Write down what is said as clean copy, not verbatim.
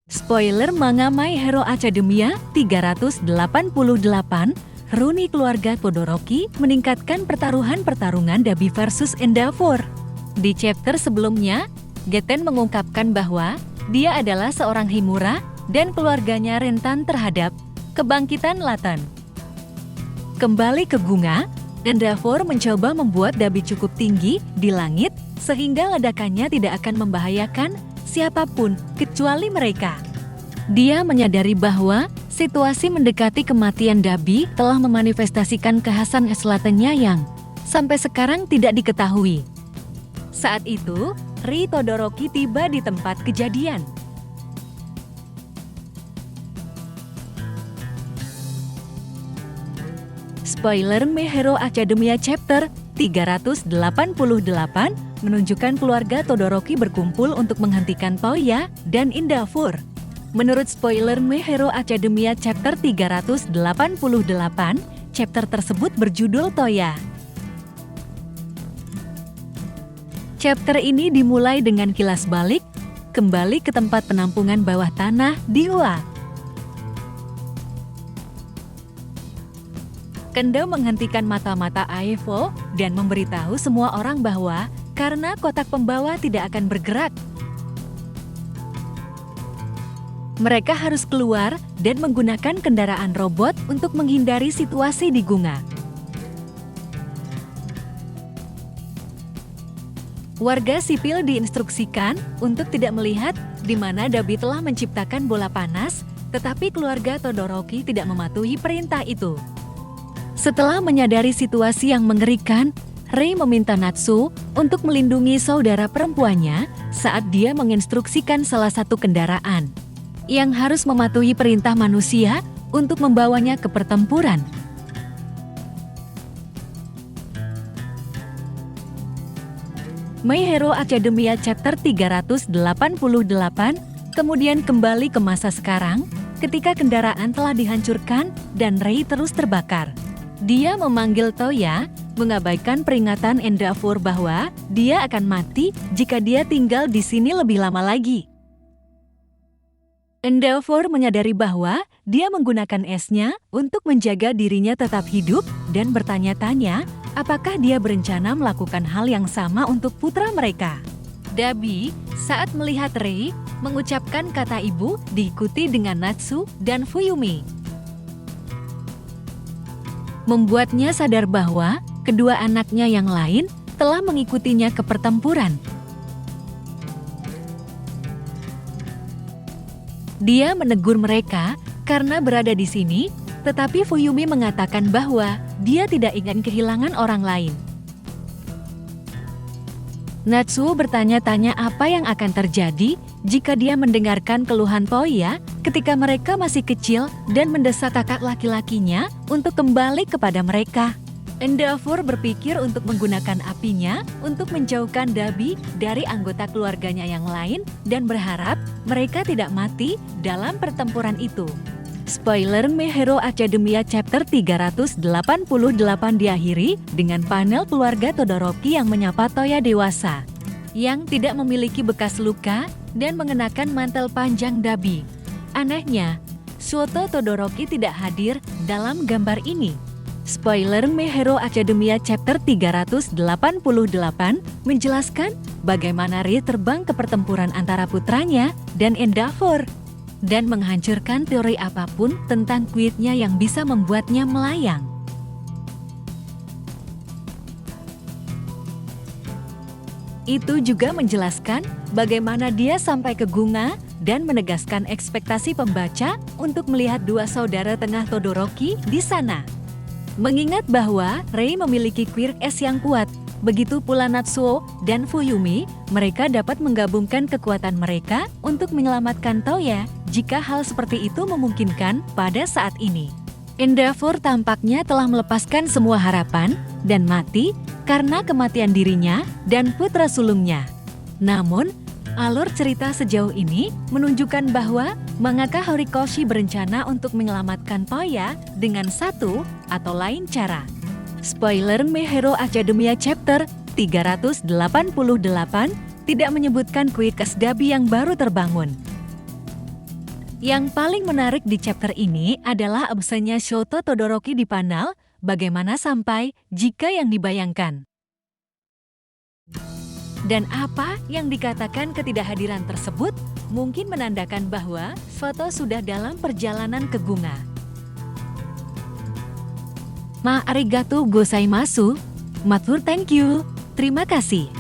Spoiler manga My Hero Academia 388, Rooney keluarga Todoroki meningkatkan pertarungan Dabi versus Endeavor. Di chapter sebelumnya, Geten mengungkapkan bahwa dia adalah seorang Himura dan keluarganya rentan terhadap kebangkitan Laten. Kembali ke Gunga, Endeavor mencoba membuat Dabi cukup tinggi di langit sehingga ledakannya tidak akan membahayakan siapapun kecuali mereka. Dia menyadari bahwa situasi mendekati kematian Dabi telah memanifestasikan kekhasan es latennya yang sampai sekarang tidak diketahui. Saat itu, Ri Todoroki tiba di tempat kejadian. Spoiler My Hero Academia Chapter 388 menunjukkan keluarga Todoroki berkumpul untuk menghentikan Toya dan Endeavor. Menurut spoiler My Hero Academia Chapter 388, chapter tersebut berjudul Toya. Chapter ini dimulai dengan kilas balik, kembali ke tempat penampungan bawah tanah di Ua. Kendo menghentikan mata-mata Aevo dan memberitahu semua orang bahwa karena kotak pembawa tidak akan bergerak, mereka harus keluar dan menggunakan kendaraan robot untuk menghindari situasi di Gunga. Warga sipil diinstruksikan untuk tidak melihat di mana Dabi telah menciptakan bola panas, tetapi keluarga Todoroki tidak mematuhi perintah itu. Setelah menyadari situasi yang mengerikan, Rei meminta Natsu untuk melindungi saudara perempuannya saat dia menginstruksikan salah satu kendaraan yang harus mematuhi perintah manusia untuk membawanya ke pertempuran. My Hero Academia Chapter 388 kemudian kembali ke masa sekarang ketika kendaraan telah dihancurkan dan Rei terus terbakar. Dia memanggil Toya, mengabaikan peringatan Endeavor bahwa dia akan mati jika dia tinggal di sini lebih lama lagi. Endeavor menyadari bahwa dia menggunakan esnya untuk menjaga dirinya tetap hidup dan bertanya-tanya apakah dia berencana melakukan hal yang sama untuk putra mereka. Dabi, saat melihat Rei, mengucapkan kata ibu diikuti dengan Natsu dan Fuyumi. Membuatnya sadar bahwa kedua anaknya yang lain telah mengikutinya ke pertempuran. Dia menegur mereka karena berada di sini, tetapi Fuyumi mengatakan bahwa dia tidak ingin kehilangan orang lain. Natsu bertanya-tanya apa yang akan terjadi jika dia mendengarkan keluhan Toya ketika mereka masih kecil dan mendesak kakak laki-lakinya untuk kembali kepada mereka. Endeavor berpikir untuk menggunakan apinya untuk menjauhkan Dabi dari anggota keluarganya yang lain dan berharap mereka tidak mati dalam pertempuran itu. Spoiler My Hero Academia Chapter 388 diakhiri dengan panel keluarga Todoroki yang menyapa Toya dewasa, yang tidak memiliki bekas luka dan mengenakan mantel panjang Dabi. Anehnya, Shoto Todoroki tidak hadir dalam gambar ini. Spoiler My Hero Academia Chapter 388 menjelaskan bagaimana Ri terbang ke pertempuran antara putranya dan Endeavor dan menghancurkan teori apapun tentang kuitnya yang bisa membuatnya melayang. Itu juga menjelaskan bagaimana dia sampai ke Gunga dan menegaskan ekspektasi pembaca untuk melihat dua saudara tengah Todoroki di sana. Mengingat bahwa Rei memiliki quirk es yang kuat, begitu pula Natsuo dan Fuyumi, mereka dapat menggabungkan kekuatan mereka untuk menyelamatkan Toya jika hal seperti itu memungkinkan pada saat ini. Endeavor tampaknya telah melepaskan semua harapan dan mati karena kematian dirinya dan putra sulungnya. Namun, alur cerita sejauh ini menunjukkan bahwa mangaka Horikoshi berencana untuk menyelamatkan Toya dengan satu atau lain cara. Spoiler My Hero Academia Chapter 388 tidak menyebutkan quirk Dabi yang baru terbangun. Yang paling menarik di chapter ini adalah absennya Shoto Todoroki di panel, bagaimana sampai jika yang dibayangkan. Dan apa yang dikatakan ketidakhadiran tersebut mungkin menandakan bahwa Shoto sudah dalam perjalanan ke Gunga. Arigatou gozaimasu, matur thank you, terima kasih.